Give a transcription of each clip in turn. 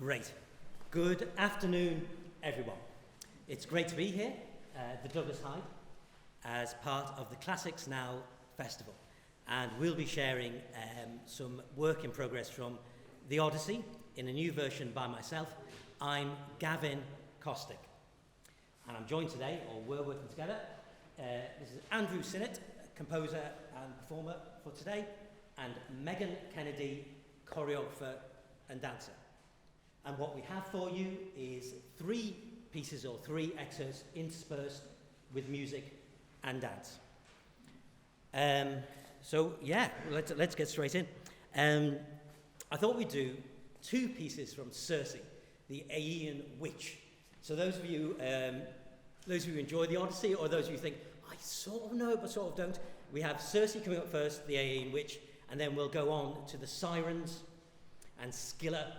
Great. Good afternoon, everyone. It's great to be here at the Douglas Hyde as part of the Classics Now Festival. And we'll be sharing some work in progress from the Odyssey in a new version by myself. I'm Gavin Kostick. And I'm joined today, or we're working together. This is Andrew Synnott, composer and performer for today, and Kennedey, choreographer and dancer. And what we have for you is three pieces or three excerpts interspersed with music and dance. Let's get straight in. I thought we'd do two pieces from Circe, the Aeaean witch. So those of you who enjoy the Odyssey, or those of you who think, I sort of know but sort of don't, we have Circe coming up first, the Aeaean witch, and then we'll go on to the Sirens and Scylla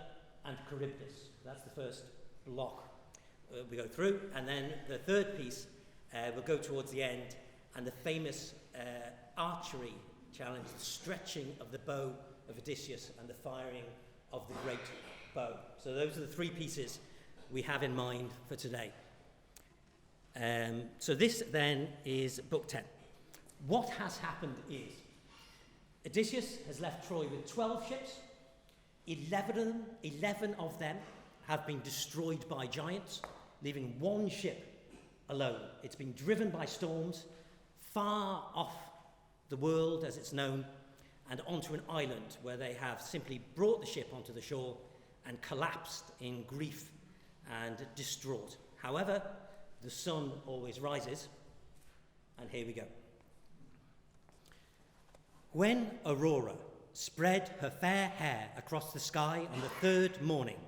and Charybdis. That's the first block we go through, and then the third piece will go towards the end, and the famous archery challenge, the stretching of the bow of Odysseus and the firing of the great bow. So those are the three pieces we have in mind for today. So this then is Book 10. What has happened is Odysseus has left Troy with 12 ships. 11 of them have been destroyed by giants, leaving one ship alone. It's been driven by storms far off the world as it's known, and onto an island where they have simply brought the ship onto the shore and collapsed in grief and distraught. However, the sun always rises, and here we go. When Aurora spread her fair hair across the sky on the third morning,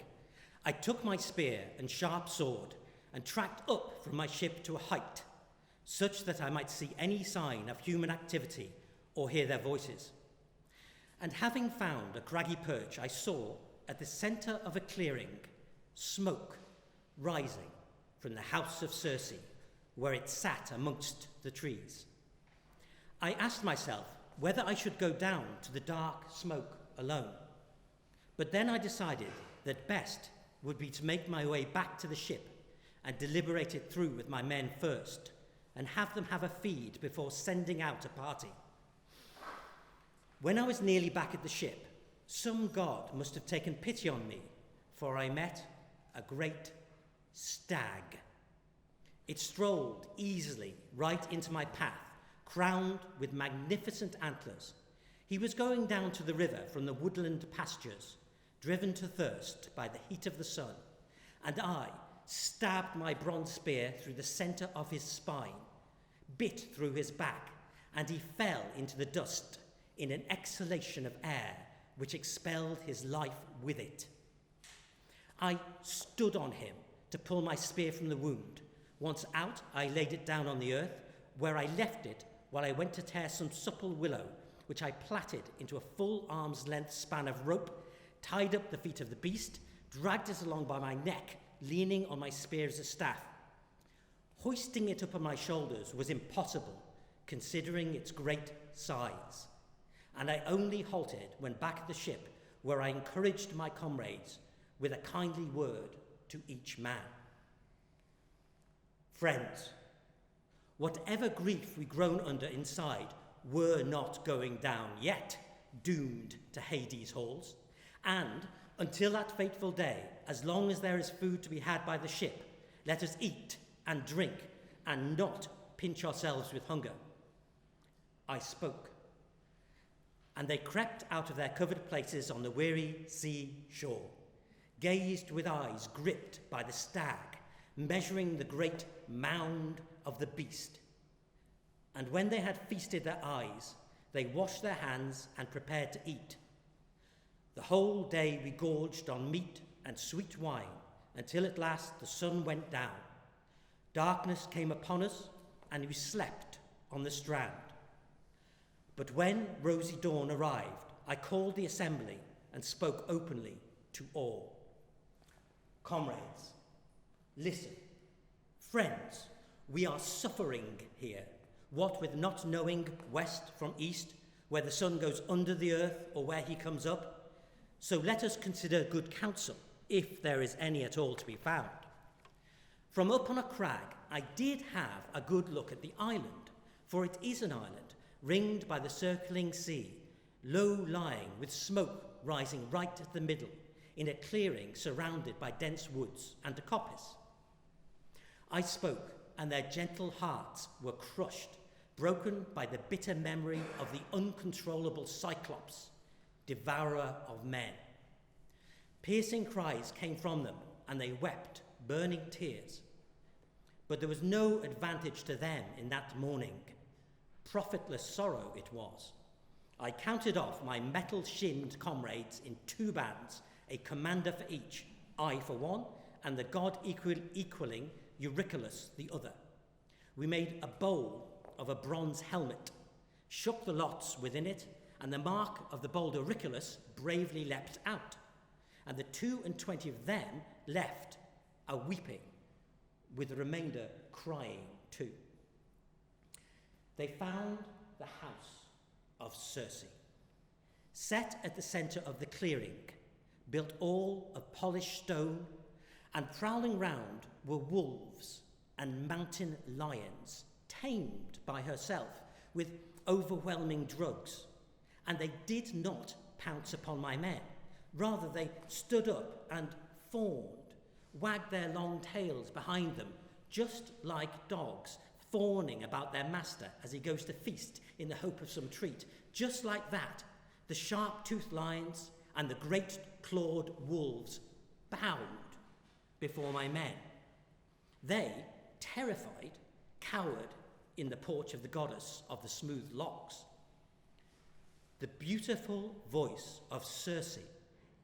I took my spear and sharp sword and tracked up from my ship to a height, such that I might see any sign of human activity or hear their voices. And having found a craggy perch, I saw at the centre of a clearing smoke rising from the house of Circe, where it sat amongst the trees. I asked myself whether I should go down to the dark smoke alone. But then I decided that best would be to make my way back to the ship and deliberate it through with my men first, and have them have a feed before sending out a party. When I was nearly back at the ship, some god must have taken pity on me, for I met a great stag. It strolled easily right into my path, crowned with magnificent antlers. He was going down to the river from the woodland pastures, driven to thirst by the heat of the sun, and I stabbed my bronze spear through the centre of his spine, bit through his back, and he fell into the dust in an exhalation of air which expelled his life with it. I stood on him to pull my spear from the wound. Once out, I laid it down on the earth, where I left it while I went to tear some supple willow, which I plaited into a full arm's length span of rope, tied up the feet of the beast, dragged it along by my neck, leaning on my spear as a staff. Hoisting it up on my shoulders was impossible, considering its great size, and I only halted when back at the ship, where I encouraged my comrades with a kindly word to each man. Friends, whatever grief we groan under inside, we're not going down yet, doomed to Hades' halls. And until that fateful day, as long as there is food to be had by the ship, let us eat and drink and not pinch ourselves with hunger. I spoke, and they crept out of their covered places on the weary sea shore, gazed with eyes gripped by the stag, measuring the great mound of the beast. And when they had feasted their eyes, they washed their hands and prepared to eat. The whole day we gorged on meat and sweet wine, until at last the sun went down. Darkness came upon us, and we slept on the strand. But when rosy dawn arrived, I called the assembly and spoke openly to all. Comrades, listen. Friends, we are suffering here, what with not knowing west from east, where the sun goes under the earth or where he comes up. So let us consider good counsel if there is any at all to be found. From up on a crag, I did have a good look at the island, for it is an island, ringed by the circling sea, low-lying with smoke rising right at the middle, in a clearing surrounded by dense woods and a coppice. I spoke, and their gentle hearts were crushed, broken by the bitter memory of the uncontrollable Cyclops, devourer of men. Piercing cries came from them, and they wept burning tears. But there was no advantage to them in that morning. Profitless sorrow it was. I counted off my metal-shinned comrades in 2 bands, a commander for each, I for one, and the god equaling Eurycylus the other. We made a bowl of a bronze helmet, shook the lots within it, and the mark of the bold Eurycylus bravely leapt out, and the 22 of them left a weeping, with the remainder crying too. They found the house of Circe, set at the centre of the clearing, built all of polished stone, and prowling round were wolves and mountain lions, tamed by herself with overwhelming drugs. And they did not pounce upon my men. Rather, they stood up and fawned, wagged their long tails behind them, just like dogs fawning about their master as he goes to feast in the hope of some treat. Just like that, the sharp-toothed lions and the great clawed wolves bowed before my men. They, terrified, cowered in the porch of the goddess of the smooth locks. The beautiful voice of Circe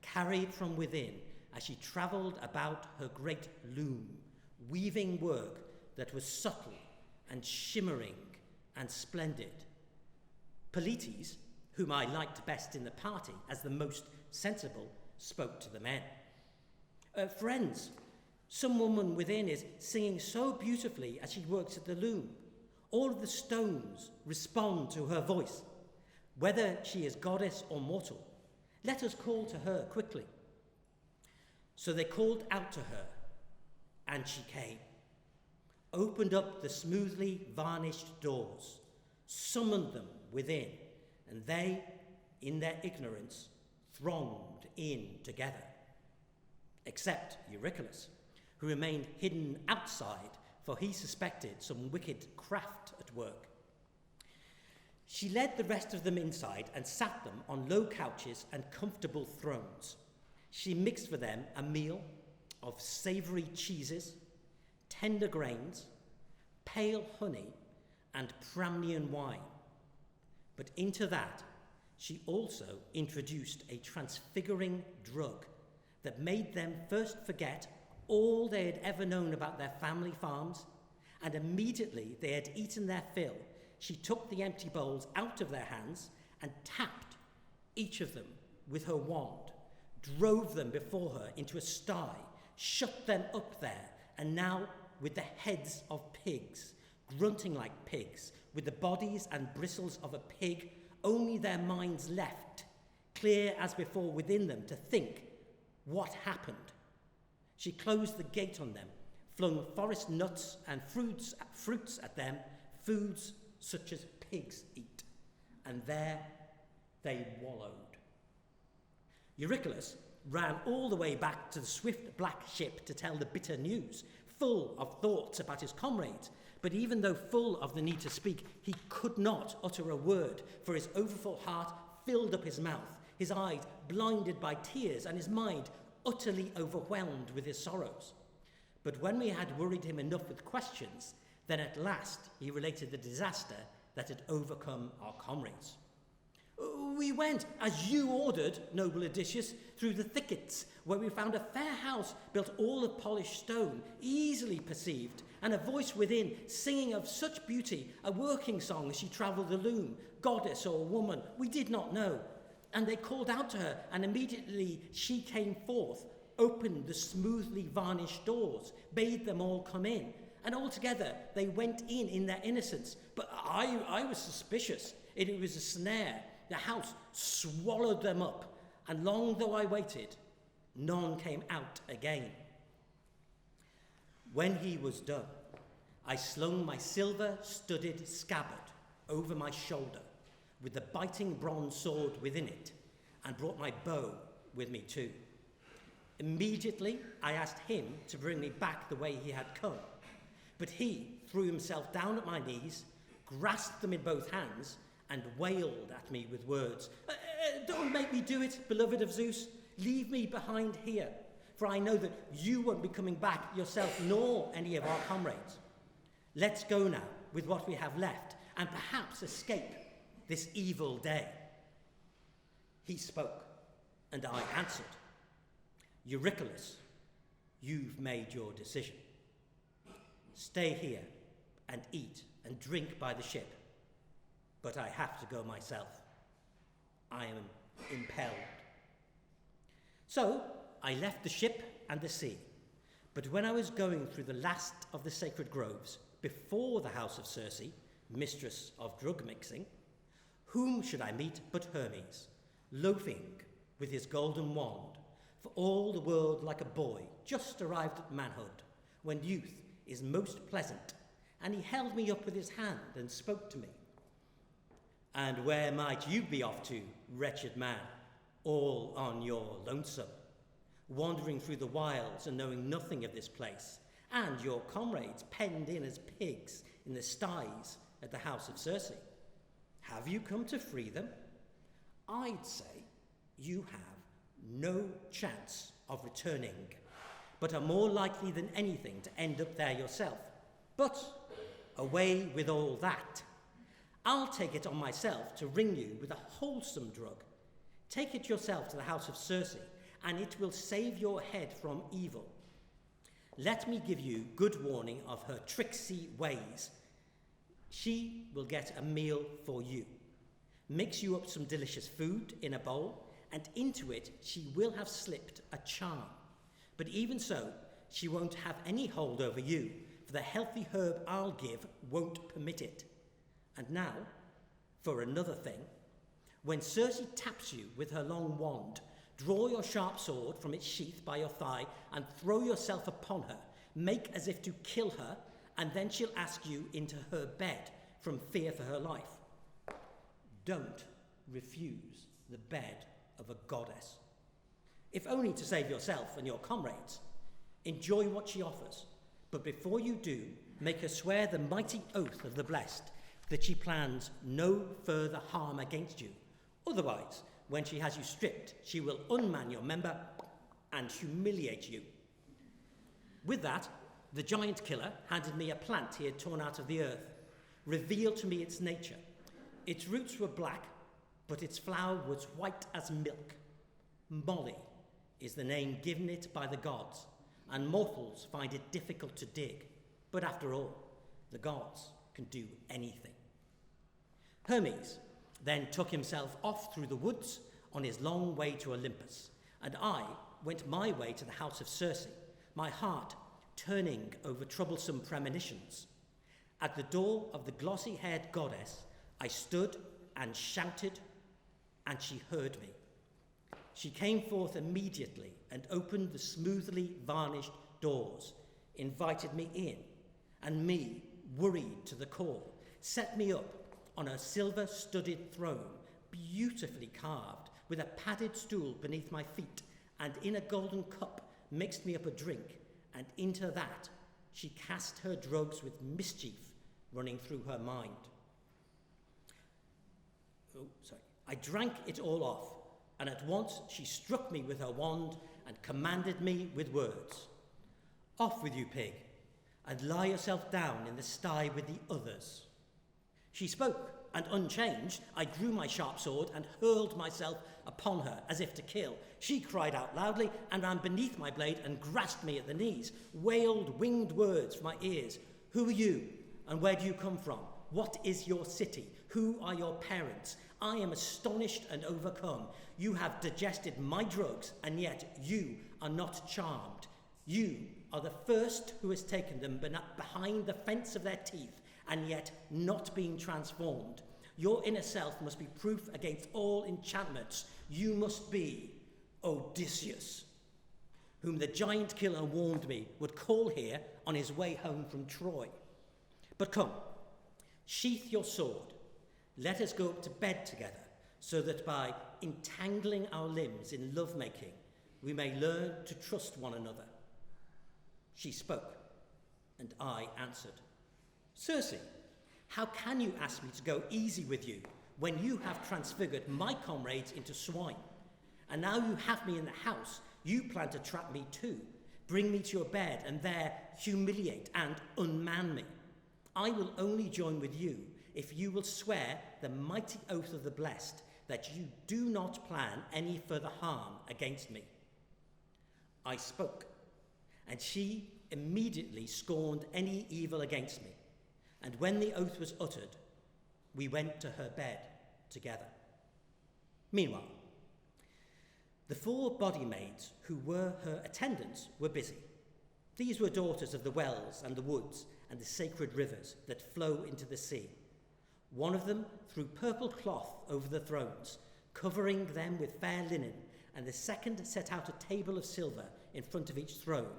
carried from within as she travelled about her great loom, weaving work that was subtle and shimmering and splendid. Polites, whom I liked best in the party as the most sensible, spoke to the men. Friends, some woman within is singing so beautifully as she works at the loom. All of the stones respond to her voice, whether she is goddess or mortal. Let us call to her quickly. So they called out to her, and she came, opened up the smoothly varnished doors, summoned them within, and they, in their ignorance, thronged in together, except Eurycylus, who remained hidden outside, for he suspected some wicked craft at work. She led the rest of them inside and sat them on low couches and comfortable thrones. She mixed for them a meal of savoury cheeses, tender grains, pale honey, and Pramnian wine. But into that, she also introduced a transfiguring drug that made them first forget all they had ever known about their family farms, and immediately they had eaten their fill, she took the empty bowls out of their hands and tapped each of them with her wand, drove them before her into a sty, shut them up there, and now with the heads of pigs, grunting like pigs, with the bodies and bristles of a pig, only their minds left, clear as before within them to think what happened. She closed the gate on them, flung forest nuts and fruits at them, foods such as pigs eat, and there they wallowed. Eurycylus ran all the way back to the swift black ship to tell the bitter news, full of thoughts about his comrades, but even though full of the need to speak, he could not utter a word, for his overfull heart filled up his mouth, his eyes blinded by tears, and his mind utterly overwhelmed with his sorrows. But when we had worried him enough with questions, then at last he related the disaster that had overcome our comrades. We went, as you ordered, noble Odysseus, through the thickets, where we found a fair house built all of polished stone, easily perceived, and a voice within singing of such beauty, a working song as she travelled the loom, goddess or woman, we did not know. And they called out to her, and immediately she came forth, opened the smoothly varnished doors, bade them all come in, and altogether they went in their innocence. But I was suspicious. It was a snare. The house swallowed them up, and long though I waited, None came out again. When he was done, I slung my silver-studded scabbard over my shoulder with the biting bronze sword within it, and brought my bow with me too. Immediately, I asked him to bring me back the way he had come, but he threw himself down at my knees, grasped them in both hands, and wailed at me with words. Don't make me do it, beloved of Zeus. Leave me behind here, for I know that you won't be coming back yourself, nor any of our comrades. Let's go now with what we have left, and perhaps escape this evil day. He spoke, and I answered, Eurycylus, you've made your decision. Stay here and eat and drink by the ship, but I have to go myself. I am impelled. So I left the ship and the sea, but when I was going through the last of the sacred groves, before the house of Circe, mistress of drug mixing, whom should I meet but Hermes, loafing with his golden wand, for all the world like a boy just arrived at manhood, when youth is most pleasant, and he held me up with his hand and spoke to me. And where might you be off to, wretched man, all on your lonesome, wandering through the wilds and knowing nothing of this place, and your comrades penned in as pigs in the sties at the house of Circe? Have you come to free them? I'd say you have no chance of returning, but are more likely than anything to end up there yourself. But away with all that. I'll take it on myself to ring you with a wholesome drug. Take it yourself to the house of Circe, and it will save your head from evil. Let me give you good warning of her tricksy ways. She will get a meal for you, mix you up some delicious food in a bowl, and into it she will have slipped a charm. But even so, she won't have any hold over you, for the healthy herb I'll give won't permit it. And now, for another thing, when Circe taps you with her long wand, draw your sharp sword from its sheath by your thigh and throw yourself upon her. Make as if to kill her, and then she'll ask you into her bed from fear for her life. Don't refuse the bed of a goddess. If only to save yourself and your comrades. Enjoy what she offers, but before you do, make her swear the mighty oath of the blessed that she plans no further harm against you. Otherwise, when she has you stripped, she will unman your member and humiliate you. With that, the giant killer handed me a plant he had torn out of the earth, revealed to me its nature. Its roots were black, but its flower was white as milk. Molly is the name given it by the gods, and mortals find it difficult to dig. But after all, the gods can do anything. Hermes then took himself off through the woods on his long way to Olympus, and I went my way to the house of Circe, my heart turning over troublesome premonitions. At the door of the glossy-haired goddess, I stood and shouted, and she heard me. She came forth immediately and opened the smoothly varnished doors, invited me in, and me, worried to the core, set me up on a silver-studded throne, beautifully carved, with a padded stool beneath my feet, and in a golden cup mixed me up a drink, and into that she cast her drugs with mischief running through her mind. I drank it all off, and at once she struck me with her wand and commanded me with words. Off with you, pig, and lie yourself down in the sty with the others. She spoke, and unchanged, I drew my sharp sword and hurled myself upon her as if to kill. She cried out loudly and ran beneath my blade and grasped me at the knees, wailed winged words from my ears. Who are you, and where do you come from? What is your city? Who are your parents? I am astonished and overcome. You have digested my drugs, and yet you are not charmed. You are the first who has taken them behind the fence of their teeth, and yet not being transformed. Your inner self must be proof against all enchantments. You must be Odysseus. whom the giant killer warned me would call here on his way home from Troy. But come, sheath your sword. Let us go up to bed together, so that by entangling our limbs in lovemaking, we may learn to trust one another. She spoke, and I answered, Circe, how can you ask me to go easy with you when you have transfigured my comrades into swine? And now you have me in the house, you plan to trap me too, bring me to your bed and there humiliate and unman me. I will only join with you if you will swear the mighty oath of the blessed that you do not plan any further harm against me. I spoke, and she immediately scorned any evil against me. And when the oath was uttered, we went to her bed together. Meanwhile, the 4 body maids who were her attendants were busy. These were daughters of the wells and the woods and the sacred rivers that flow into the sea. One of them threw purple cloth over the thrones, covering them with fair linen, and the second set out a table of silver in front of each throne,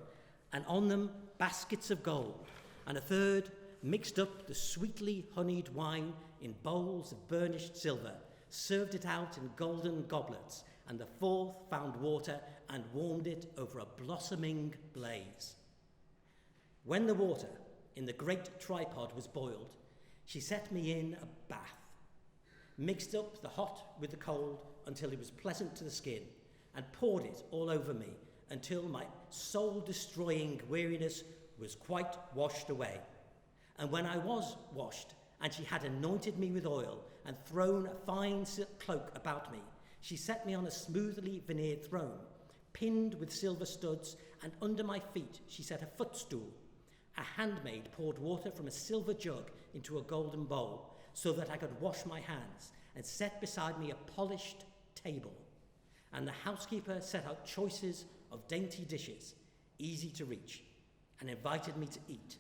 and on them baskets of gold, and a third mixed up the sweetly honeyed wine in bowls of burnished silver, served it out in golden goblets, and the fourth found water and warmed it over a blossoming blaze. When the water in the great tripod was boiled, she set me in a bath, mixed up the hot with the cold until it was pleasant to the skin, and poured it all over me until my soul-destroying weariness was quite washed away. And when I was washed, and she had anointed me with oil and thrown a fine silk cloak about me, she set me on a smoothly veneered throne, pinned with silver studs, and under my feet she set a footstool. A handmaid poured water from a silver jug into a golden bowl, so that I could wash my hands, and set beside me a polished table. And the housekeeper set out choices of dainty dishes, easy to reach, and invited me to eat.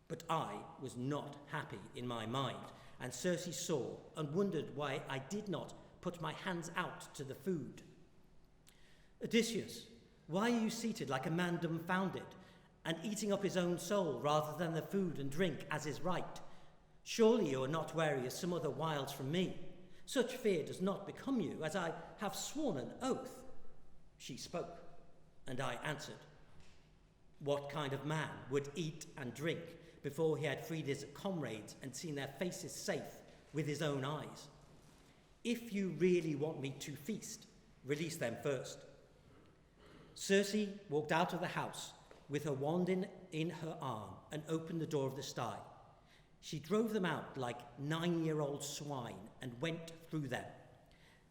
But I was not happy in my mind, and Circe saw and wondered why I did not put my hands out to the food. Odysseus, why are you seated like a man dumbfounded, and eating up his own soul rather than the food and drink as is right? Surely you are not wary of some other wiles from me. Such fear does not become you, as I have sworn an oath. She spoke, and I answered, what kind of man would eat and drink before he had freed his comrades and seen their faces safe with his own eyes? If you really want me to feast, release them first. Circe walked out of the house with her wand in her arm and opened the door of the sty. She drove them out like 9-year-old swine and went through them.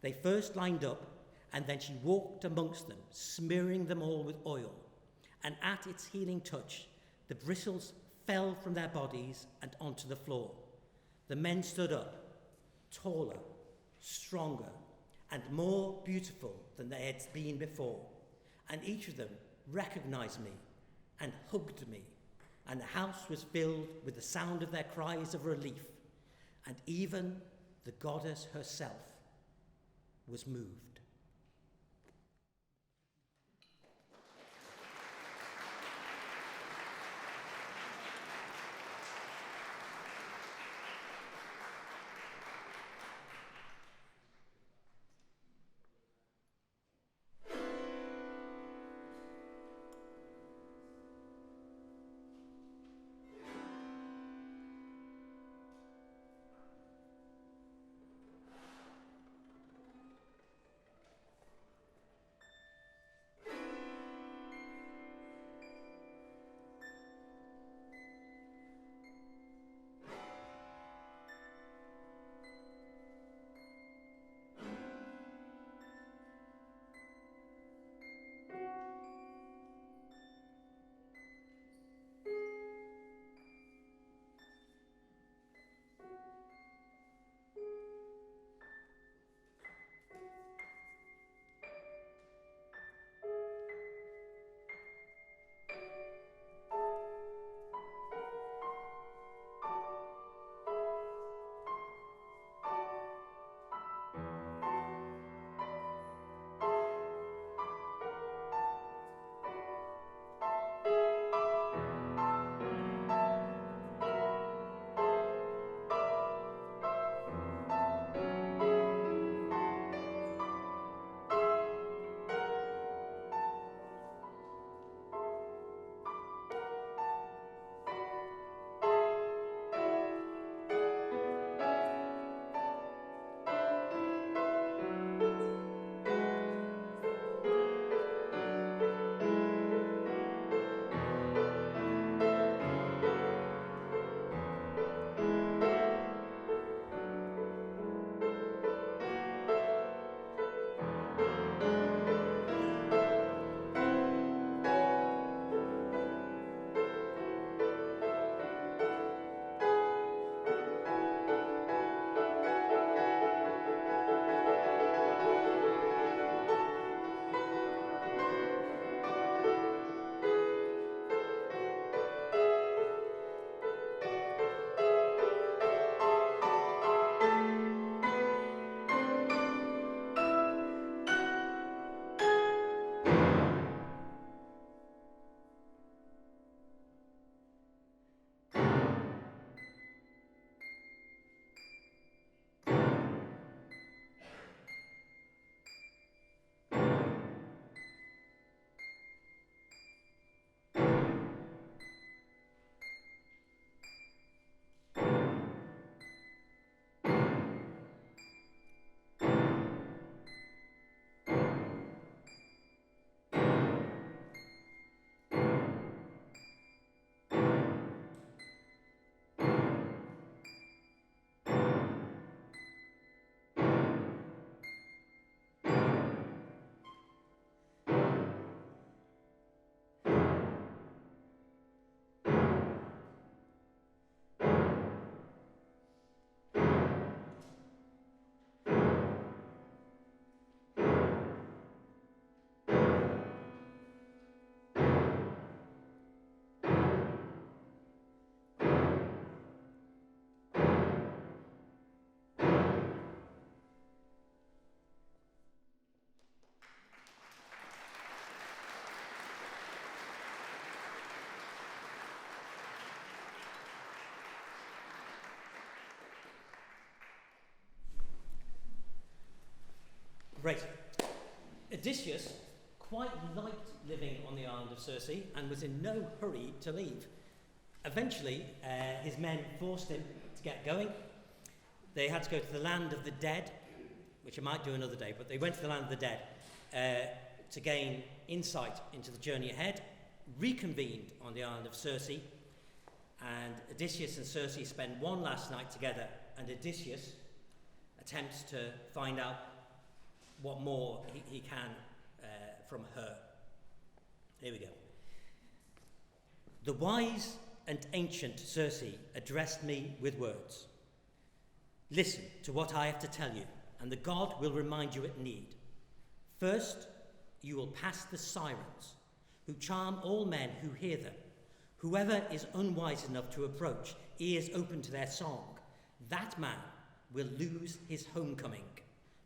They first lined up, and then she walked amongst them, smearing them all with oil. And at its healing touch, the bristles fell from their bodies and onto the floor. The men stood up, taller, stronger, and more beautiful than they had been before. And each of them recognized me and hugged me. And the house was filled with the sound of their cries of relief, and even the goddess herself was moved. Great. Odysseus quite liked living on the island of Circe and was in no hurry to leave. Eventually, his men forced him to get going. They had to go to the land of the dead, which I might do another day, but they went to the land of the dead to gain insight into the journey ahead, reconvened on the island of Circe, and Odysseus and Circe spend one last night together, and Odysseus attempts to find out what more he can from her. Here we go. The wise and ancient Circe addressed me with words. Listen to what I have to tell you, and the god will remind you at need. First, you will pass the sirens, who charm all men who hear them. Whoever is unwise enough to approach, ears open to their song, that man will lose his homecoming.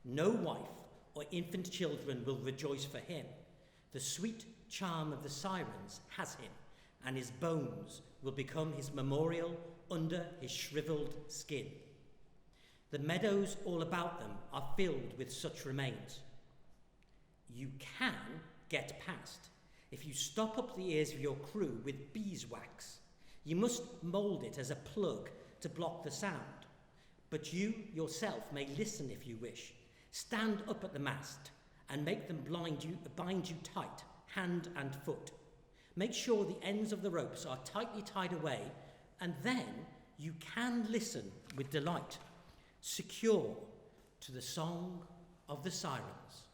No wife or infant children will rejoice for him. The sweet charm of the sirens has him, and his bones will become his memorial under his shriveled skin. The meadows all about them are filled with such remains. You can get past if you stop up the ears of your crew with beeswax. You must mould it as a plug to block the sound. But you yourself may listen if you wish. Stand up at the mast and make them bind you tight, hand and foot. Make sure the ends of the ropes are tightly tied away, and then you can listen with delight, secure to the song of the sirens.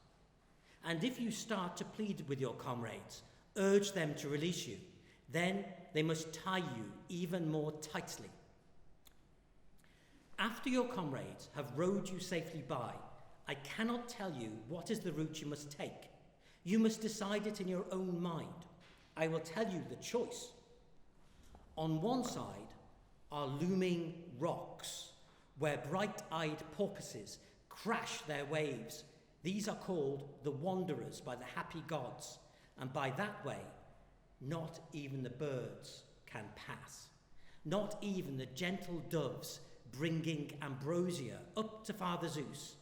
And if you start to plead with your comrades, urge them to release you, then they must tie you even more tightly. After your comrades have rowed you safely by, I cannot tell you what is the route you must take. You must decide it in your own mind. I will tell you the choice. On one side are looming rocks, where bright-eyed porpoises crash their waves. These are called the Wanderers by the happy gods, and by that way, not even the birds can pass. Not even the gentle doves bringing ambrosia up to Father Zeus.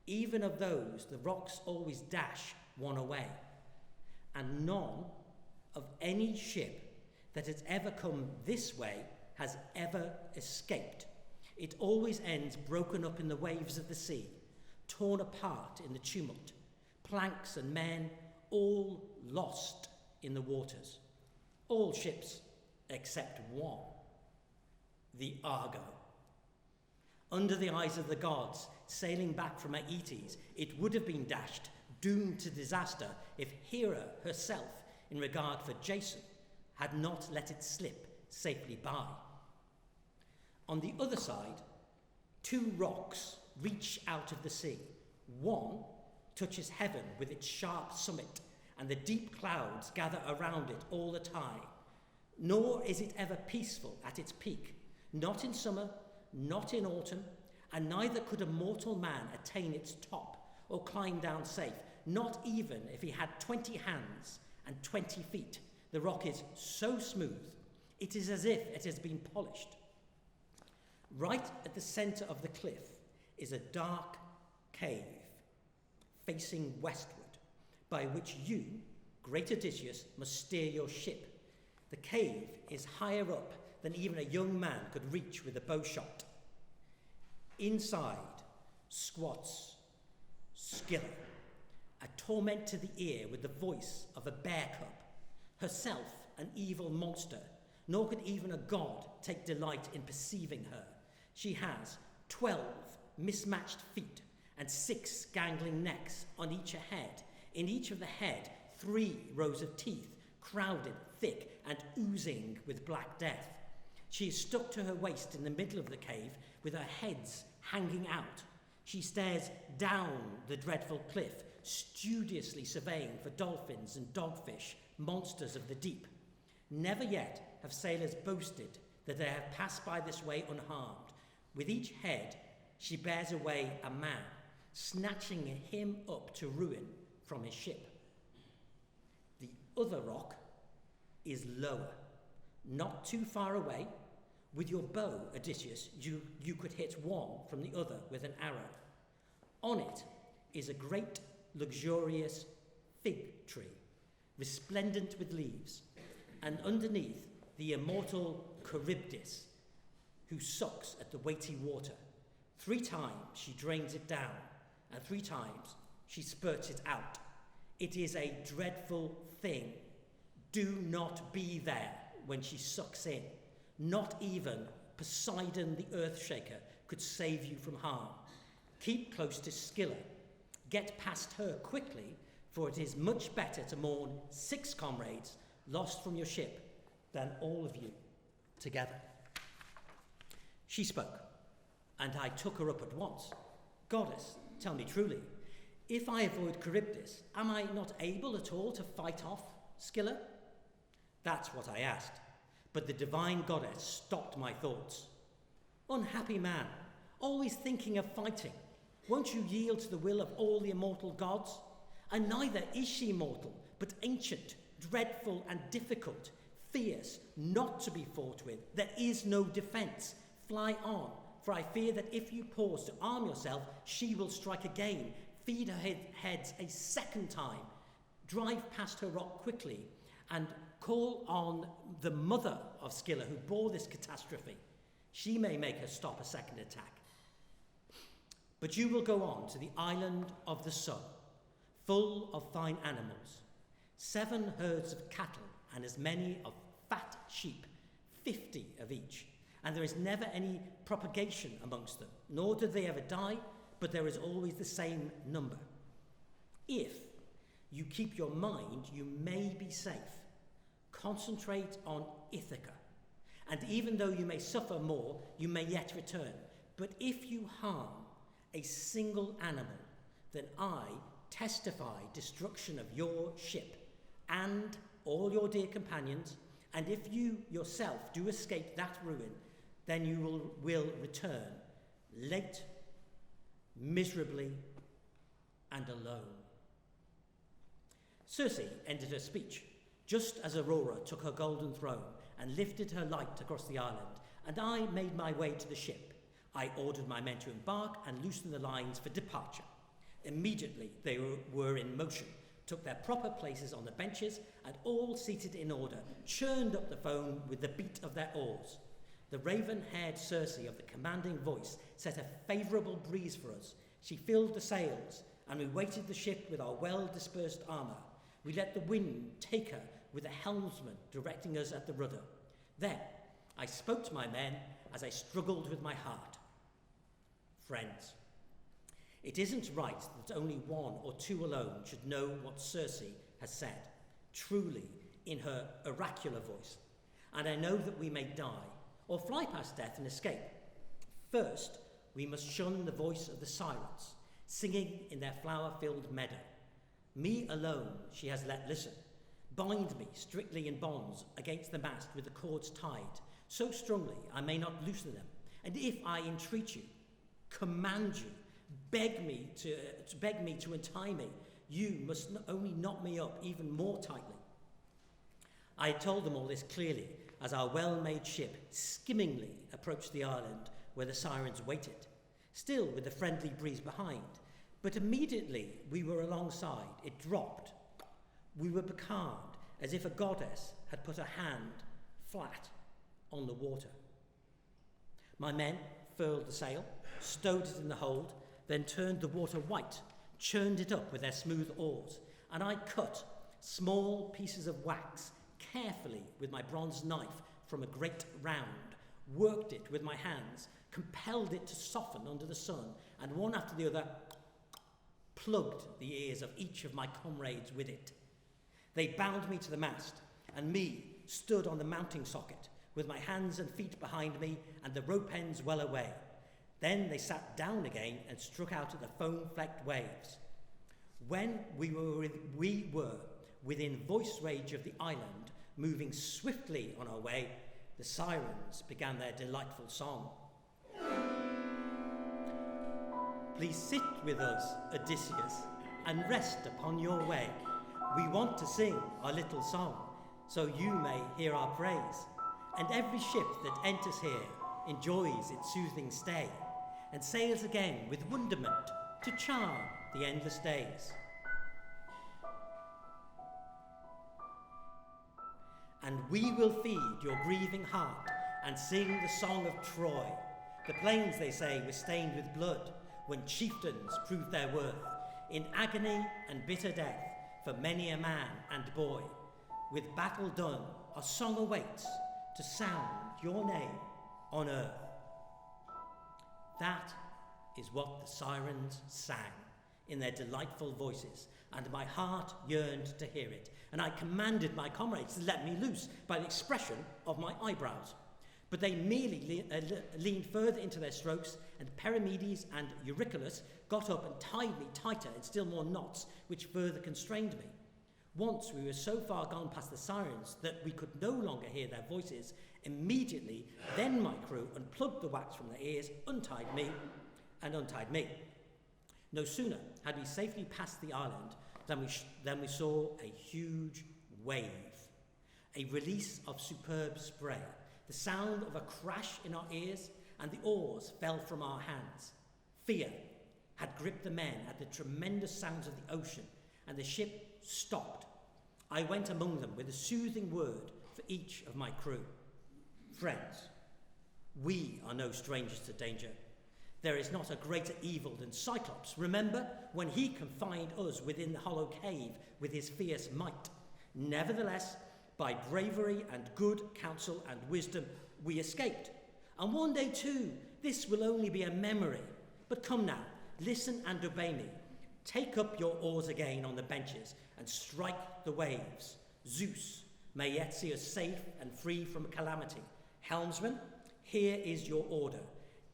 Even of those, the rocks always dash one away. And none of any ship that has ever come this way has ever escaped. It always ends broken up in the waves of the sea, torn apart in the tumult, planks and men all lost in the waters. All ships except one, the Argo. Under the eyes of the gods, sailing back from Achilles, it would have been dashed, doomed to disaster, if Hera herself, in regard for Jason, had not let it slip safely by. On the other side, two rocks reach out of the sea. One touches heaven with its sharp summit, and the deep clouds gather around it all the time. Nor is it ever peaceful at its peak, not in summer, not in autumn, and neither could a mortal man attain its top or climb down safe, not even if he had 20 hands and 20 feet. The rock is so smooth, it is as if it has been polished. Right at the centre of the cliff is a dark cave facing westward, by which you, great Odysseus, must steer your ship. The cave is higher up than even a young man could reach with a bow shot. Inside squats Scylla, a torment to the ear with the voice of a bear cub, herself an evil monster, nor could even a god take delight in perceiving her. She has 12 mismatched feet and 6 gangling necks on each head. In each of the head, 3 rows of teeth, crowded, thick, and oozing with black death. She is stuck to her waist in the middle of the cave, with her heads hanging out. She stares down the dreadful cliff, studiously surveying for dolphins and dogfish, monsters of the deep. Never yet have sailors boasted that they have passed by this way unharmed. With each head, she bears away a man, snatching him up to ruin from his ship. The other rock is lower, not too far away. With your bow, Odysseus, you could hit one from the other with an arrow. On it is a great luxurious fig tree, resplendent with leaves, and underneath the immortal Charybdis, who sucks at the weighty water. 3 times she drains it down, and 3 times she spurts it out. It is a dreadful thing. Do not be there when she sucks in. Not even Poseidon the Earthshaker could save you from harm. Keep close to Scylla. Get past her quickly, for it is much better to mourn 6 comrades lost from your ship than all of you together. She spoke, and I took her up at once. Goddess, tell me truly, if I avoid Charybdis, am I not able at all to fight off Scylla? That's what I asked, but the divine goddess stopped my thoughts. Unhappy man, always thinking of fighting, won't you yield to the will of all the immortal gods? And neither is she mortal, but ancient, dreadful and difficult, fierce, not to be fought with. There is no defence. Fly on, for I fear that if you pause to arm yourself, she will strike again, feed her heads a second time, drive past her rock quickly, and call on the mother of Scylla who bore this catastrophe. She may make her stop a second attack. But you will go on to the island of the sun, full of fine animals, 7 herds of cattle and as many of fat sheep, 50 of each. And there is never any propagation amongst them, nor do they ever die, but there is always the same number. If you keep your mind, you may be safe. Concentrate on Ithaca, and even though you may suffer more, you may yet return. But if you harm a single animal, then I testify destruction of your ship and all your dear companions, and if you yourself do escape that ruin, then you will return late, miserably, and alone. Circe ended her speech, just as Aurora took her golden throne and lifted her light across the island, and I made my way to the ship. I ordered my men to embark and loosen the lines for departure. Immediately they were in motion, took their proper places on the benches, and all seated in order, churned up the foam with the beat of their oars. The raven-haired Circe of the commanding voice set a favourable breeze for us. She filled the sails, and we weighted the ship with our well-dispersed armour. We let the wind take her with the helmsman directing us at the rudder. Then I spoke to my men as I struggled with my heart. Friends, it isn't right that only 1 or 2 alone should know what Circe has said, truly in her oracular voice. And I know that we may die, or fly past death and escape. First, we must shun the voice of the sirens, singing in their flower-filled meadow. Me alone she has let listen. Bind me strictly in bonds against the mast with the cords tied, so strongly I may not loosen them. And if I entreat you, command you, beg me to untie me, you must only knot me up even more tightly. I had told them all this clearly as our well-made ship skimmingly approached the island where the sirens waited, still with the friendly breeze behind. But immediately we were alongside, it dropped. We were becalmed as if a goddess had put a hand flat on the water. My men furled the sail, stowed it in the hold, then turned the water white, churned it up with their smooth oars, and I cut small pieces of wax carefully with my bronze knife from a great round, worked it with my hands, compelled it to soften under the sun, and one after the other plugged the ears of each of my comrades with it. They bound me to the mast, and me stood on the mounting socket, with my hands and feet behind me and the rope ends well away. Then they sat down again and struck out at the foam-flecked waves. When we were within voice range of the island, moving swiftly on our way, the sirens began their delightful song. Please sit with us, Odysseus, and rest upon your way. We want to sing our little song, so you may hear our praise. And every ship that enters here enjoys its soothing stay, and sails again with wonderment to charm the endless days. and we will feed your grieving heart and sing the song of Troy. The plains, they say, were stained with blood when chieftains proved their worth in agony and bitter death for many a man and boy. With battle done, our song awaits to sound your name on earth. That is what the sirens sang in their delightful voices, and my heart yearned to hear it, and I commanded my comrades to let me loose by the expression of my eyebrows. But they merely leaned further into their strokes, and Perimedes and Eurycylus got up and tied me tighter in still more knots, which further constrained me. Once we were so far gone past the sirens that we could no longer hear their voices. Immediately, then my crew unplugged the wax from their ears, untied me. No sooner had we safely passed the island than we saw a huge wave, a release of superb spray, the sound of a crash in our ears, and the oars fell from our hands. Fear had gripped the men at the tremendous sounds of the ocean, and the ship stopped. I went among them with a soothing word for each of my crew. Friends, we are no strangers to danger. There is not a greater evil than Cyclops. Remember when he confined us within the hollow cave with his fierce might. Nevertheless, by bravery and good counsel and wisdom, we escaped. And one day too, this will only be a memory. But come now, listen and obey me. Take up your oars again on the benches and strike the waves. Zeus may yet see us safe and free from calamity. Helmsman, here is your order.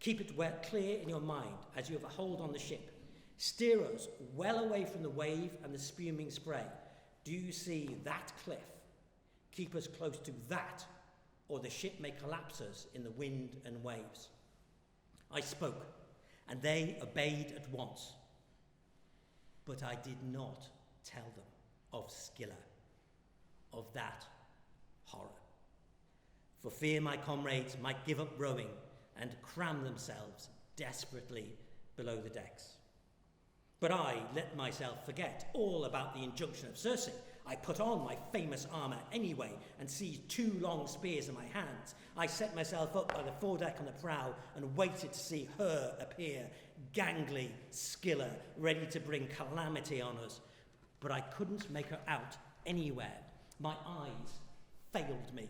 Keep it well clear in your mind as you have a hold on the ship. Steer us well away from the wave and the spuming spray. Do you see that cliff? Keep us close to that, or the ship may collapse us in the wind and waves. I spoke, and they obeyed at once. But I did not tell them of Scylla, of that horror, for fear my comrades might give up rowing and cram themselves desperately below the decks. But I let myself forget all about the injunction of Circe. I put on my famous armour anyway and seized 2 long spears in my hands. I set myself up by the foredeck on the prow and waited to see her appear, gangly Scylla, ready to bring calamity on us. But I couldn't make her out anywhere. My eyes failed me,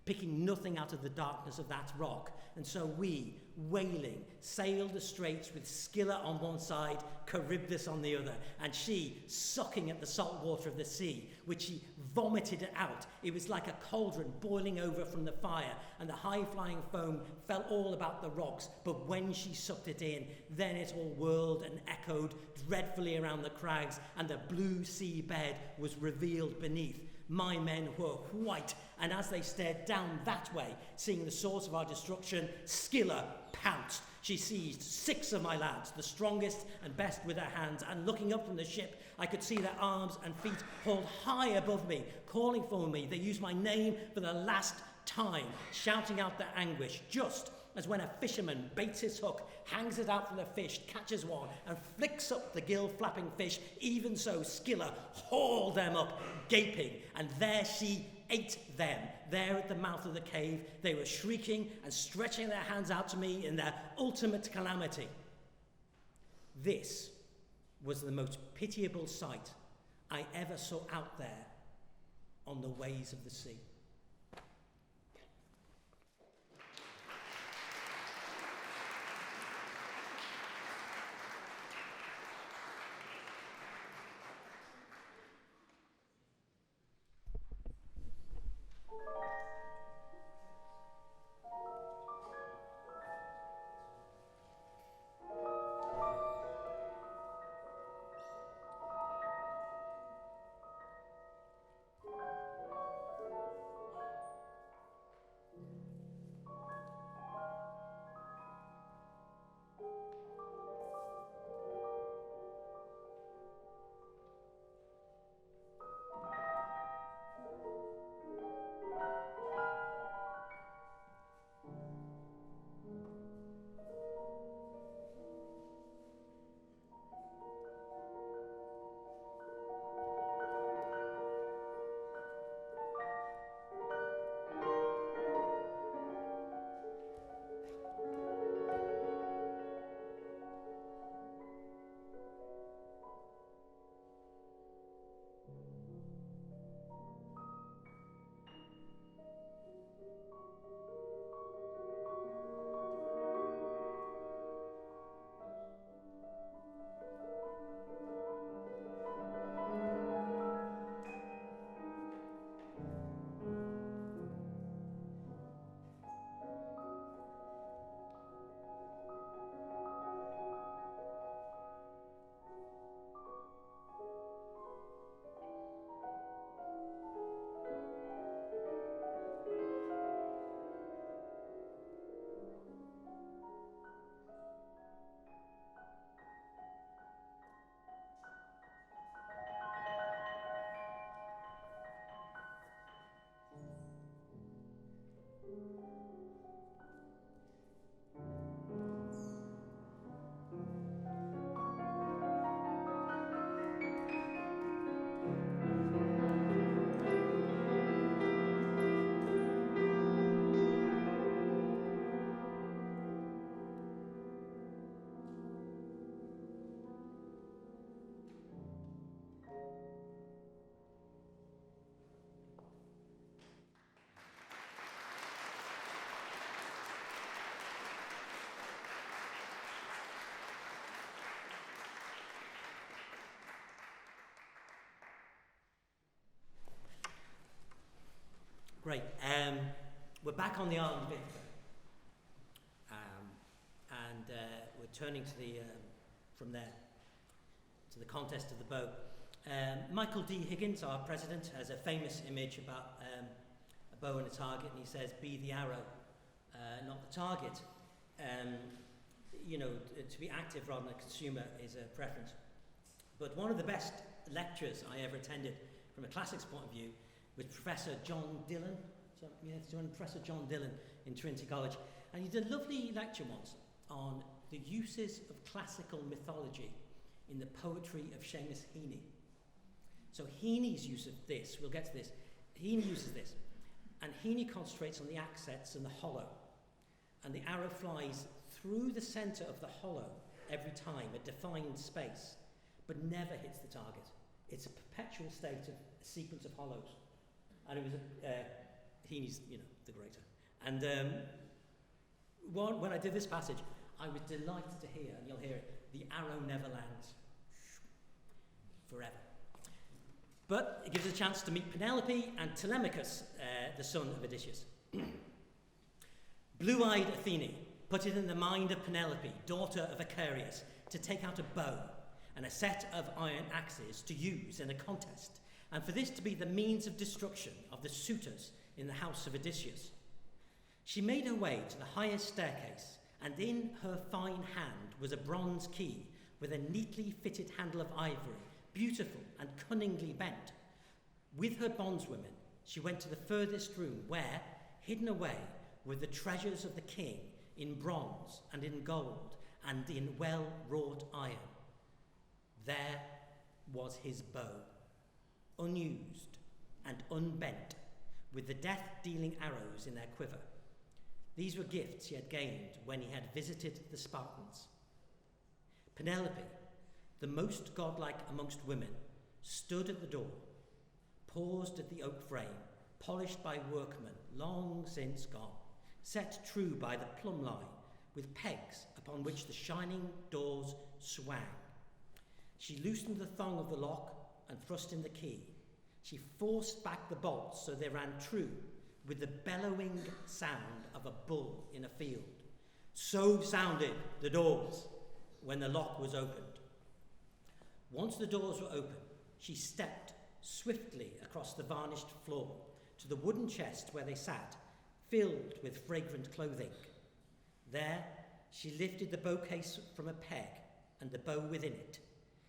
picking nothing out of the darkness of that rock. And so we, wailing, sailed the straits with Scylla on one side, Charybdis on the other, and she sucking at the salt water of the sea, which she vomited out. It was like a cauldron boiling over from the fire, and the high-flying foam fell all about the rocks. But when she sucked it in, then it all whirled and echoed dreadfully around the crags, and the blue sea bed was revealed beneath. My men were white, and as they stared down that way, seeing the source of our destruction, Scylla pounced. She seized 6 of my lads, the strongest and best with her hands, and looking up from the ship, I could see their arms and feet hauled high above me, calling for me. They used my name for the last time, shouting out their anguish, just as when a fisherman baits his hook, hangs it out from the fish, catches one, and flicks up the gill-flapping fish. Even so, Scylla hauled them up, gaping, and there she ate them. There at the mouth of the cave, they were shrieking and stretching their hands out to me in their ultimate calamity. This was the most pitiable sight I ever saw out there on the ways of the sea. Great. We're back on the island of Ithaca. And we're turning to from there to the contest of the bow. Michael D. Higgins, our president, has a famous image about a bow and a target, and he says, "Be the arrow, not the target." To be active rather than a consumer is a preference. But one of the best lectures I ever attended from a classics point of view was Professor John Dillon. Professor John Dillon in Trinity College. And he did a lovely lecture once on the uses of classical mythology in the poetry of Seamus Heaney. So Heaney's use of this, we'll get to this, Heaney uses this, and Heaney concentrates on the accents and the hollow. And the arrow flies through the centre of the hollow every time, a defined space, but never hits the target. It's a perpetual state of a sequence of hollows. And it was Heaney's, the greater. And when I did this passage, I was delighted to hear, and you'll hear it, the arrow never lands. Forever. But it gives us a chance to meet Penelope and Telemachus, the son of Odysseus. Blue-eyed Athene put it in the mind of Penelope, daughter of Achilles, to take out a bow and a set of iron axes to use in a contest, and for this to be the means of destruction of the suitors in the house of Odysseus. She made her way to the highest staircase, and in her fine hand was a bronze key with a neatly fitted handle of ivory, beautiful and cunningly bent. With her bondswomen, she went to the furthest room where, hidden away, were the treasures of the king in bronze and in gold and in well-wrought iron. There was his bow, unused and unbent, with the death-dealing arrows in their quiver. These were gifts he had gained when he had visited the Spartans. Penelope, the most godlike amongst women, stood at the door, paused at the oak frame, polished by workmen long since gone, set true by the plumb line, with pegs upon which the shining doors swang. She loosened the thong of the lock and thrust in the key. She forced back the bolts so they ran true, with the bellowing sound of a bull in a field. So sounded the doors when the lock was opened. Once the doors were open, she stepped swiftly across the varnished floor to the wooden chest where they sat, filled with fragrant clothing. There, she lifted the bow case from a peg and the bow within it.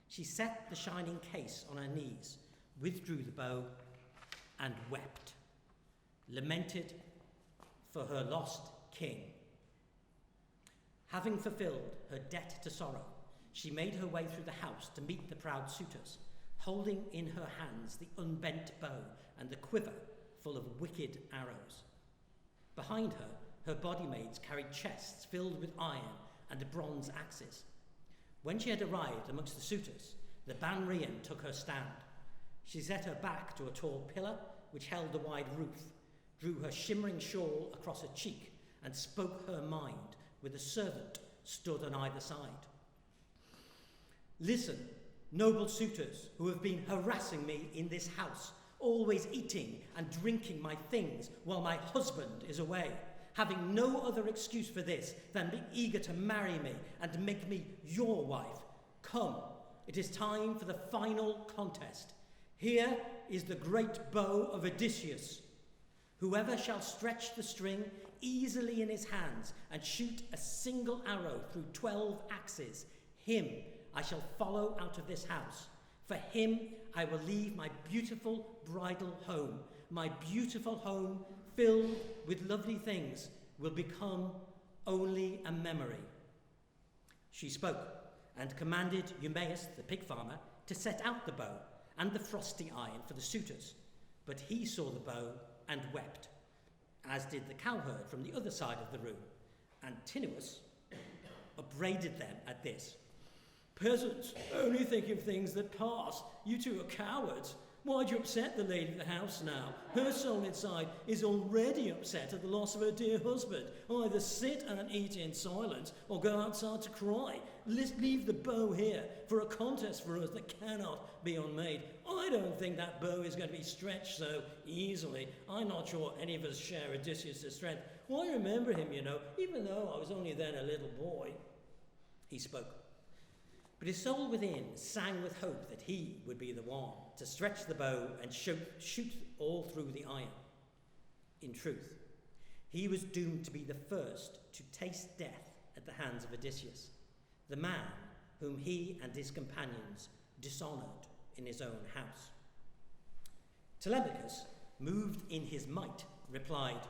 She set the shining case on her knees, withdrew the bow, and wept, lamented for her lost king. Having fulfilled her debt to sorrow, she made her way through the house to meet the proud suitors, holding in her hands the unbent bow and the quiver full of wicked arrows. Behind her, her body maids carried chests filled with iron and bronze axes. When she had arrived amongst the suitors, the Banrian took her stand. She set her back to a tall pillar which held the wide roof, drew her shimmering shawl across her cheek, and spoke her mind with a servant stood on either side. Listen, noble suitors who have been harassing me in this house, always eating and drinking my things while my husband is away, having no other excuse for this than be eager to marry me and make me your wife. Come, it is time for the final contest. Here is the great bow of Odysseus. Whoever shall stretch the string easily in his hands and shoot a single arrow through 12 axes, him I shall follow out of this house. For him I will leave my beautiful bridal home. My beautiful home, filled with lovely things, will become only a memory. She spoke and commanded Eumaeus, the pig farmer, to set out the bow and the frosty iron for the suitors. But he saw the bow and wept, as did the cowherd from the other side of the room. Antinous upbraided them at this. Peasants only think of things that pass. You two are cowards. Why'd you upset the lady of the house now? Her soul inside is already upset at the loss of her dear husband. Either sit and eat in silence or go outside to cry. Leave the bow here for a contest for us that cannot be unmade. I don't think that bow is going to be stretched so easily. I'm not sure any of us share Odysseus' strength. Well, I remember him, you know, even though I was only then a little boy. He spoke. But his soul within sang with hope that he would be the one to stretch the bow and shoot all through the iron. In truth, he was doomed to be the first to taste death at the hands of Odysseus, the man whom he and his companions dishonoured in his own house. Telemachus, moved in his might, replied,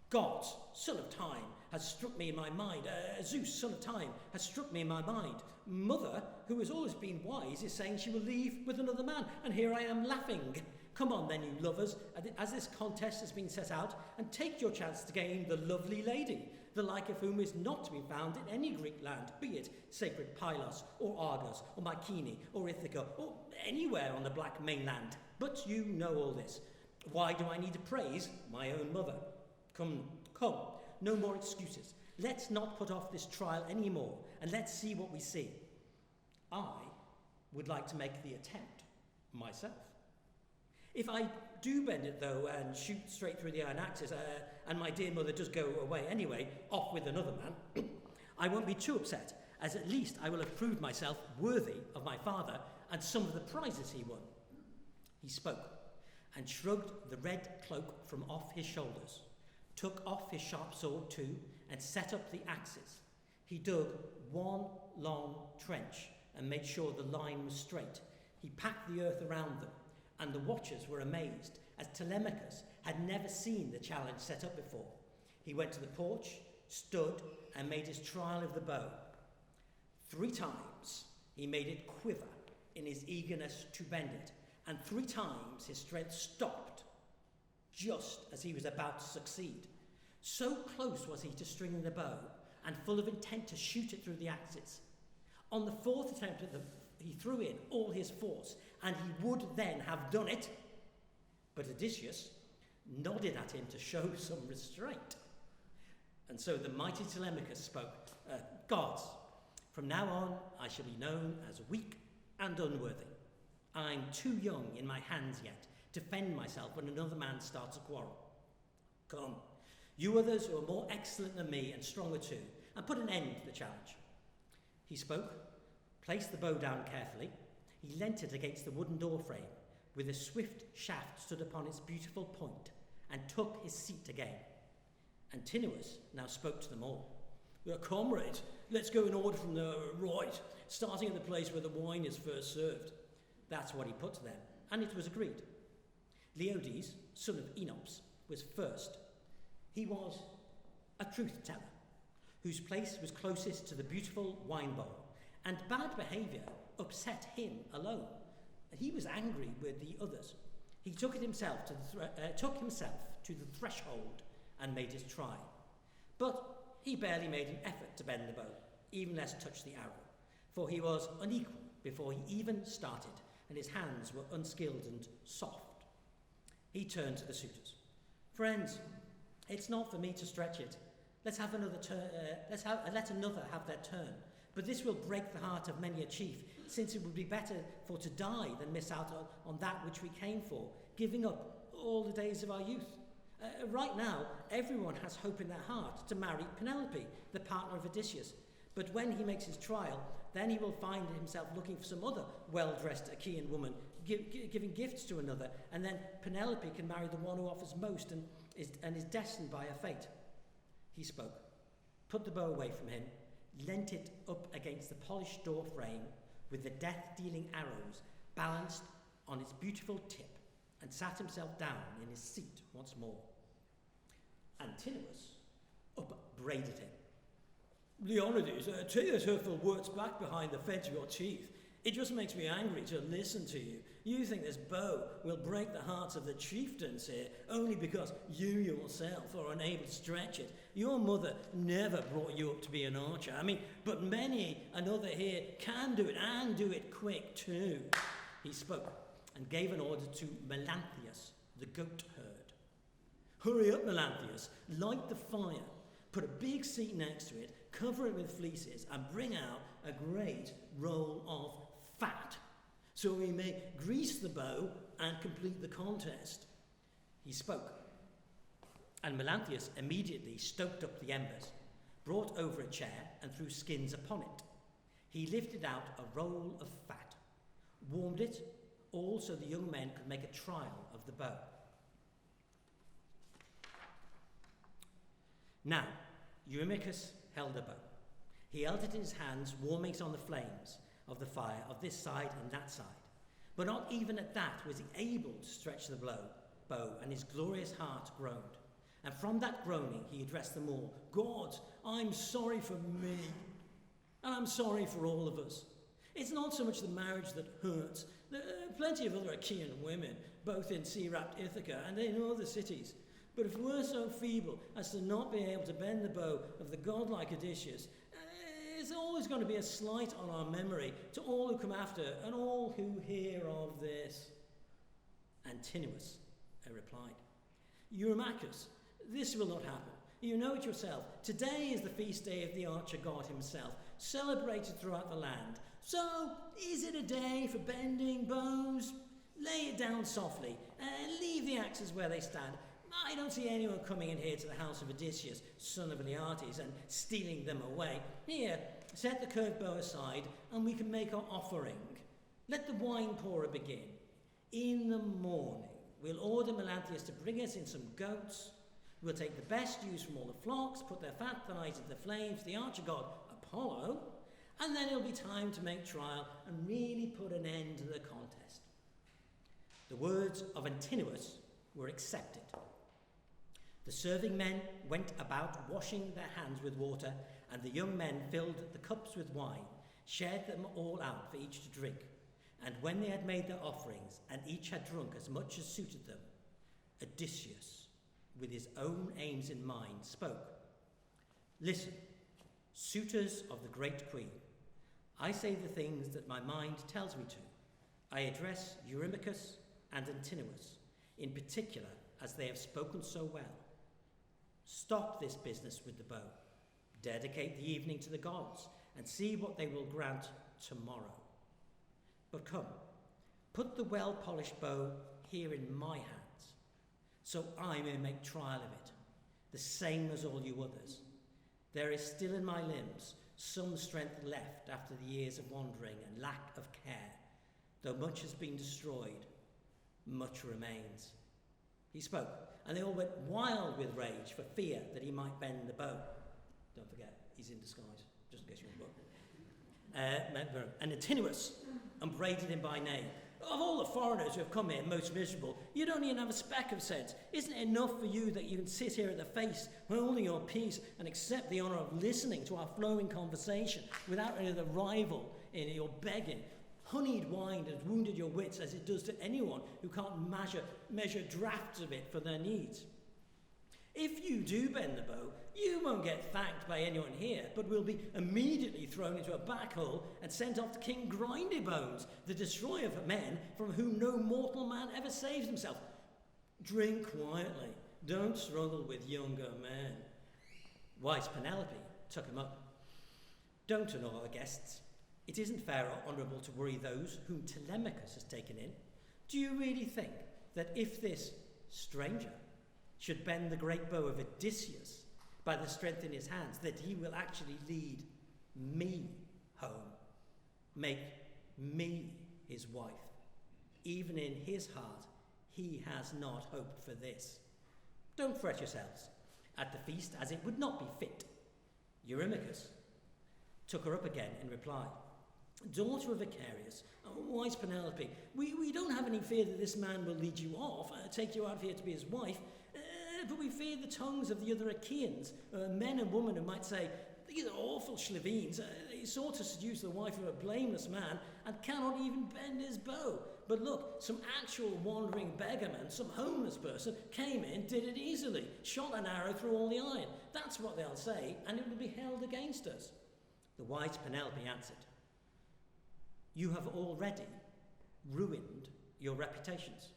"Gods, son of time, has struck me in my mind. Zeus, son of time, has struck me in my mind. Mother, who has always been wise, is saying she will leave with another man, and here I am laughing. Come on then, you lovers, as this contest has been set out, and take your chance to gain the lovely lady, the like of whom is not to be found in any Greek land, be it sacred Pylos, or Argos, or Mycenae, or Ithaca, or anywhere on the black mainland. But you know all this. Why do I need to praise my own mother? Come, no more excuses. Let's not put off this trial any more, and let's see what we see. I would like to make the attempt myself. If I do bend it, though, and shoot straight through the iron axis, and my dear mother does go away anyway, off with another man, I won't be too upset, as at least I will have proved myself worthy of my father and some of the prizes he won." He spoke, and shrugged the red cloak from off his shoulders, took off his sharp sword too, and set up the axes. He dug one long trench and made sure the line was straight. He packed the earth around them, and the watchers were amazed, as Telemachus had never seen the challenge set up before. He went to the porch, stood, and made his trial of the bow. 3 times he made it quiver in his eagerness to bend it, and 3 times his strength stopped just as he was about to succeed. So close was he to stringing the bow, and full of intent to shoot it through the axis. On the 4th attempt, he threw in all his force, and he would then have done it, but Odysseus nodded at him to show some restraint. And so the mighty Telemachus spoke, "Gods, from now on I shall be known as weak and unworthy. I'm too young in my hands yet to fend myself when another man starts a quarrel. Come, you others who are more excellent than me and stronger too, and put an end to the challenge." He spoke, placed the bow down carefully. He leant it against the wooden door frame, with a swift shaft stood upon its beautiful point, and took his seat again. Antinous now spoke to them all. "Comrades, let's go in order from the right, starting at the place where the wine is first served." That's what he put to them, and it was agreed. Leodes, son of Enops, was first. He was a truth-teller, whose place was closest to the beautiful wine bowl, and bad behaviour upset him alone. He was angry with the others. He took himself to the threshold and made his trial. But he barely made an effort to bend the bow, even less touch the arrow, for he was unequal before he even started, and his hands were unskilled and soft. He turned to the suitors. "Friends, it's not for me to stretch it. Let another have their turn. But this will break the heart of many a chief, since it would be better for to die than miss out on that which we came for, giving up all the days of our youth. Right now, everyone has hope in their heart to marry Penelope, the partner of Odysseus. But when he makes his trial, then he will find himself looking for some other well-dressed Achaean woman, giving gifts to another, and then Penelope can marry the one who offers most and is destined by her fate." He spoke, put the bow away from him, leant it up against the polished door frame with the death-dealing arrows balanced on its beautiful tip, and sat himself down in his seat once more. Antinous upbraided him. "Leonidas, take those hurtful words back behind the fence of your teeth. It just makes me angry to listen to you. You think this bow will break the hearts of the chieftains here only because you yourself are unable to stretch it. Your mother never brought you up to be an archer. But many another here can do it, and do it quick too." He spoke, and gave an order to Melanthius, the goat herd. Hurry up, Melanthius, light the fire, put a big seat next to it, cover it with fleeces, and bring out a great roll of fat, so we may grease the bow and complete the contest. He spoke, and Melanthius immediately stoked up the embers, brought over a chair, and threw skins upon it. He lifted out a roll of fat, warmed it, all so the young men could make a trial of the bow. Now, Eurymachus held a bow. He held it in his hands, warming it on the flames of the fire of this side and that side. But not even at that was he able to stretch the bow, and his glorious heart groaned. And from that groaning he addressed them all. God, I'm sorry for me, and I'm sorry for all of us. It's not so much the marriage that hurts. There are plenty of other Achaean women, both in sea-wrapped Ithaca and in other cities. But if we're so feeble as to not be able to bend the bow of the godlike Odysseus, it's always going to be a slight on our memory to all who come after and all who hear of this. Antinous replied, Eurymachus, this will not happen. You know it yourself. Today is the feast day of the archer god himself, celebrated throughout the land. So, is it a day for bending bows? Lay it down softly, and leave the axes where they stand. I don't see anyone coming in here to the house of Odysseus, son of Laertes, and stealing them away. Here, set the curved bow aside, and we can make our offering. Let the wine pourer begin. In the morning, we'll order Melanthius to bring us in some goats. We'll take the best ewes from all the flocks, put their fat thighs into the flames, the archer god Apollo, and then it'll be time to make trial and really put an end to the contest. The words of Antinous were accepted. The serving men went about washing their hands with water, and the young men filled the cups with wine, shared them all out for each to drink. And when they had made their offerings, and each had drunk as much as suited them, Odysseus, with his own aims in mind, spoke. Listen, suitors of the great queen, I say the things that my mind tells me to. I address Eurymachus and Antinous, in particular, as they have spoken so well. Stop this business with the bow. Dedicate the evening to the gods, and see what they will grant tomorrow. But come, put the well-polished bow here in my hands, so I may make trial of it, the same as all you others. There is still in my limbs some strength left after the years of wandering and lack of care. Though much has been destroyed, much remains. He spoke, and they all went wild with rage for fear that he might bend the bow. Don't forget, he's in disguise, just in case you want to look. And Antinous upbraided him by name. Of all the foreigners who have come here most miserable, you don't even have a speck of sense. Isn't it enough for you that you can sit here at the feast, holding your peace, and accept the honour of listening to our flowing conversation without any other rival in your begging? Honeyed wine has wounded your wits as it does to anyone who can't measure draughts of it for their needs. If you do bend the bow, you won't get thanked by anyone here, but will be immediately thrown into a back hole and sent off to King Grindybones, the destroyer of men, from whom no mortal man ever saves himself. Drink quietly. Don't struggle with younger men. Wise Penelope took him up. Don't annoy our guests. It isn't fair or honourable to worry those whom Telemachus has taken in. Do you really think that if this stranger should bend the great bow of Odysseus by the strength in his hands, that he will actually lead me home, make me his wife? Even in his heart, he has not hoped for this. Don't fret yourselves at the feast, as it would not be fit. Eurymachus took her up again in reply. Daughter of Achilles, wise Penelope, we don't have any fear that this man will lead you off, take you out of here to be his wife, but we fear the tongues of the other Achaeans, men and women who might say, these are awful Sclavines, they sought to seduce the wife of a blameless man and cannot even bend his bow. But look, some actual wandering beggarman, some homeless person, came in, did it easily, shot an arrow through all the iron. That's what they'll say, and it will be held against us. The wise Penelope answered, you have already ruined your reputations,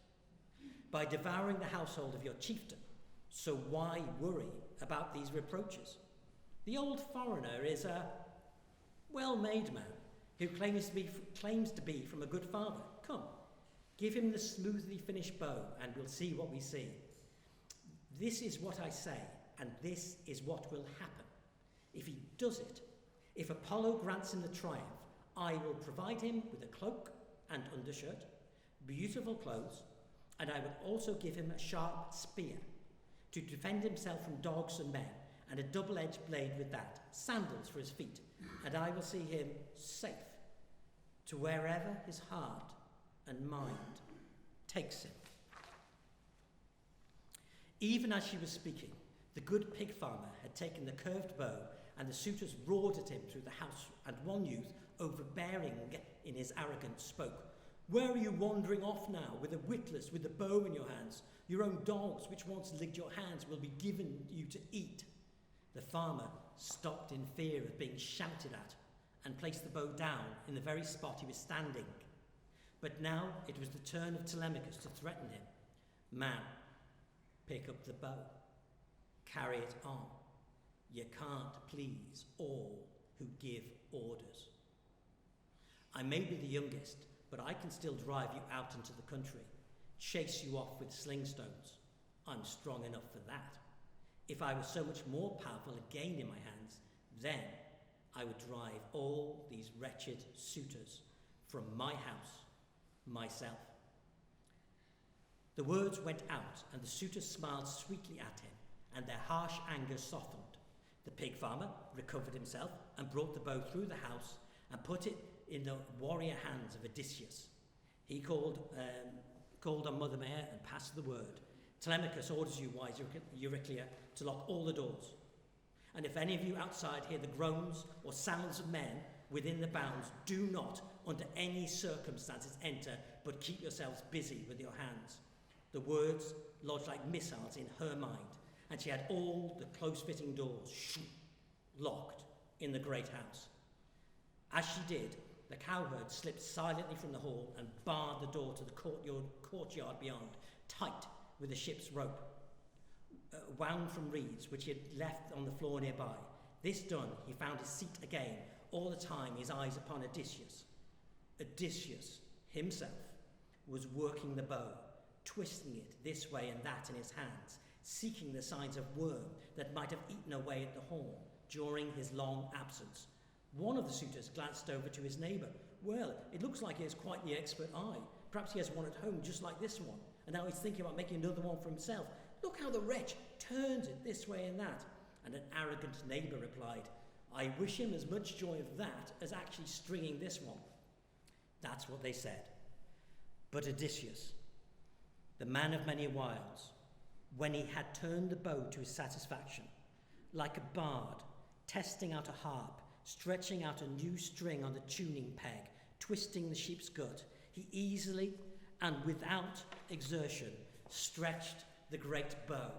by devouring the household of your chieftain. So why worry about these reproaches? The old foreigner is a well-made man who claims to be from a good father. Come, give him the smoothly finished bow, and we'll see what we see. This is what I say, and this is what will happen. If he does it, if Apollo grants him the triumph, I will provide him with a cloak and undershirt, beautiful clothes, and I will also give him a sharp spear to defend himself from dogs and men, and a double-edged blade with that, sandals for his feet, and I will see him safe to wherever his heart and mind takes him. Even as she was speaking, the good pig farmer had taken the curved bow, and the suitors roared at him through the house, and one youth, overbearing in his arrogance, spoke, "Where are you wandering off now, with a witless, with the bow in your hands? Your own dogs, which once licked your hands, will be given you to eat." The farmer stopped in fear of being shouted at, and placed the bow down in the very spot he was standing. But now it was the turn of Telemachus to threaten him. "Man, pick up the bow. Carry it on. You can't please all who give orders. I may be the youngest, but I can still drive you out into the country, chase you off with sling stones. I'm strong enough for that. If I were so much more powerful again in my hands, then I would drive all these wretched suitors from my house myself." The words went out, and the suitors smiled sweetly at him, and their harsh anger softened. The pig farmer recovered himself and brought the bow through the house and put it in the warrior hands of Odysseus. He called on Mother Mare and passed the word. "Telemachus orders you, wise Euryclea, to lock all the doors. And if any of you outside hear the groans or sounds of men within the bounds, do not, under any circumstances, enter, but keep yourselves busy with your hands." The words lodged like missiles in her mind, and she had all the close-fitting doors locked in the great house. As she did, the cowherd slipped silently from the hall and barred the door to the courtyard beyond, tight with a ship's rope, wound from reeds which he had left on the floor nearby. This done, he found his seat again, all the time his eyes upon Odysseus. Odysseus himself was working the bow, twisting it this way and that in his hands, seeking the signs of worm that might have eaten away at the horn during his long absence. One of the suitors glanced over to his neighbour. "Well, it looks like he has quite the expert eye. Perhaps he has one at home just like this one, and now he's thinking about making another one for himself. Look how the wretch turns it this way and that." And an arrogant neighbour replied, "I wish him as much joy of that as actually stringing this one." That's what they said. But Odysseus, the man of many wiles, when he had turned the bow to his satisfaction, like a bard testing out a harp, stretching out a new string on the tuning peg, twisting the sheep's gut, he easily and without exertion stretched the great bow.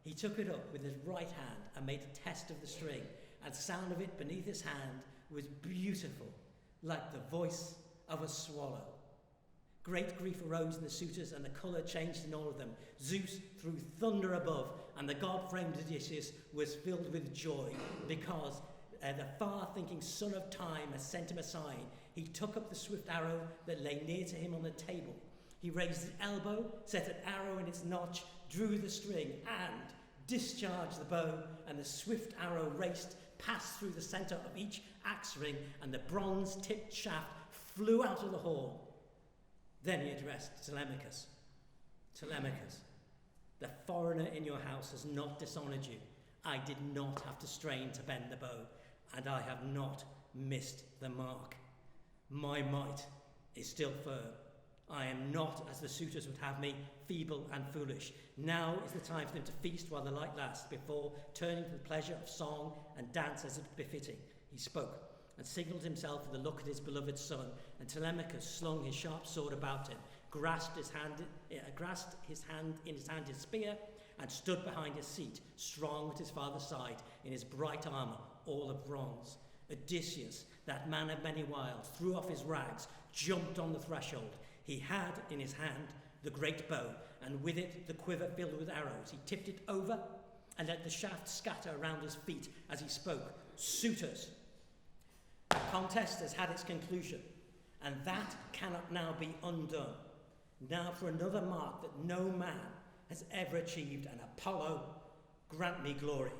He took it up with his right hand and made a test of the string, and the sound of it beneath his hand was beautiful, like the voice of a swallow. Great grief arose in the suitors, and the colour changed in all of them. Zeus threw thunder above, and the god-framed Odysseus was filled with joy, because the far-thinking son of time had sent him a sign. He took up the swift arrow that lay near to him on the table. He raised his elbow, set an arrow in its notch, drew the string, and discharged the bow, and the swift arrow raced, passed through the centre of each axe ring, and the bronze-tipped shaft flew out of the hall. Then he addressed Telemachus. "Telemachus, the foreigner in your house has not dishonoured you. I did not have to strain to bend the bow, and I have not missed the mark. My might is still firm. I am not, as the suitors would have me, feeble and foolish. Now is the time for them to feast while the light lasts, before turning to the pleasure of song and dance as it befitting." He spoke, and signalled himself with a look at his beloved son, and Telemachus slung his sharp sword about him, grasped his hand his spear, and stood behind his seat, strong at his father's side, in his bright armour, all of bronze. Odysseus, that man of many wiles, threw off his rags, jumped on the threshold. He had in his hand the great bow, and with it the quiver filled with arrows. He tipped it over and let the shaft scatter around his feet as he spoke. Suitors, the contest has had its conclusion, and that cannot now be undone. Now for another mark that no man has ever achieved, and Apollo, grant me glory.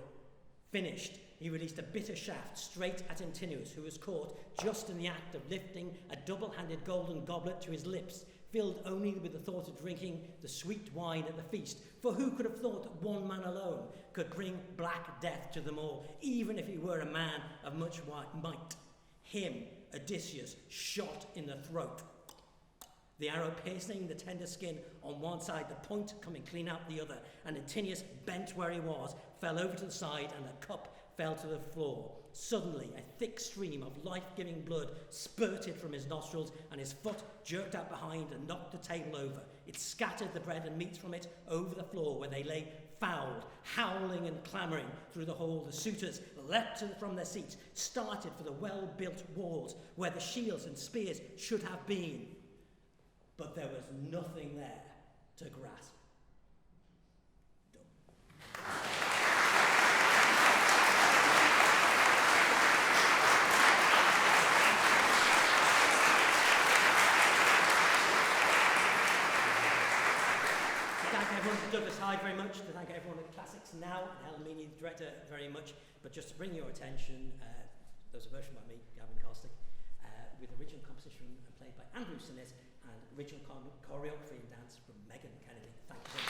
Finished, he released a bitter shaft straight at Antinous, who was caught just in the act of lifting a double-handed golden goblet to his lips, filled only with the thought of drinking the sweet wine at the feast. For who could have thought that one man alone could bring black death to them all, even if he were a man of much might? Him, Odysseus, shot in the throat, the arrow piercing the tender skin on one side, the point coming clean out the other, and Antinous, bent where he was, fell over to the side, and the cup fell to the floor. Suddenly, a thick stream of life-giving blood spurted from his nostrils, and his foot jerked out behind and knocked the table over. It scattered the bread and meat from it over the floor, where they lay fouled, howling and clamouring through the hall. The suitors leapt from their seats, started for the well-built walls, where the shields and spears should have been. But there was nothing there to grasp. Douglas Hyde very much, to thank everyone at Classics Now, and Helen Meany, the director, very much. But just to bring your attention, there's a version by me, Gavin Kostick, with original composition played by Andrew Synnott and original choreography and dance from Megan Kennedey. Thank you.